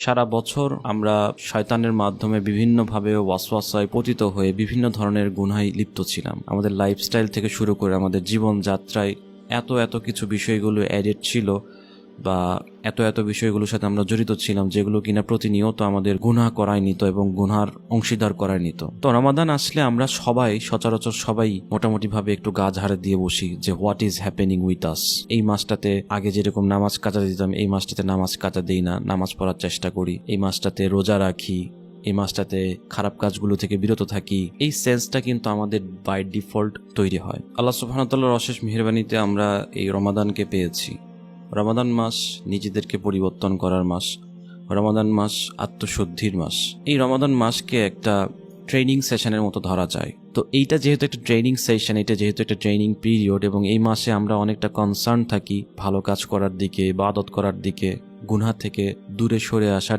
সারা বছর আমরা শয়তানের মাধ্যমে বিভিন্নভাবে ওয়াসওয়াসায় পতিত হয়ে বিভিন্ন ধরনের গুনায় লিপ্ত ছিলাম। আমাদের লাইফস্টাইল থেকে শুরু করে আমাদের জীবনযাত্রায় এত কিছু বিষয়গুলো অ্যাডেড ছিল বা এত বিষয়গুলোর সাথে আমরা জড়িত ছিলাম, যেগুলো কিনা প্রতিনিয়ত আমাদের গুনাহ করায় নিত এবং গুনার অংশীদার করায় নিত। তো রমাদান আসলে আমরা সচরাচর সবাই মোটামুটিভাবে একটু গা ঝাড়ে দিয়ে বসি যে what is happening with us. এই মাসটাতে আগে যেরকম নামাজ কাজা দিতাম, এই মাসটাতে নামাজ কাজা দিই না, নামাজ পড়ার চেষ্টা করি। এই মাসটাতে রোজা রাখি, এই মাসটাতে খারাপ কাজগুলো থেকে বিরত থাকি। এই সেন্সটা কিন্তু আমাদের বাই ডিফল্ট তৈরি হয়। আল্লাহ সুবহানাহু ওয়া তাআলার অশেষ মেহেরবানিতে আমরা এই রমাদানকে পেয়েছি। রমাদান মাস নিজেদেরকে পরিবর্তন করার মাস, রমাদান মাস আত্মশুদ্ধির মাস। এই রমাদান মাসকে একটা ট্রেনিং সেশনের মতো ধরা যায়। তো এইটা যেহেতু একটা ট্রেনিং সেশন, এটা যেহেতু একটা ট্রেনিং পিরিয়ড, এবং এই মাসে আমরা অনেকটা কনসার্ন থাকি ভালো কাজ করার দিকে, ইবাদত করার দিকে, গুনাহ থেকে দূরে সরে আসার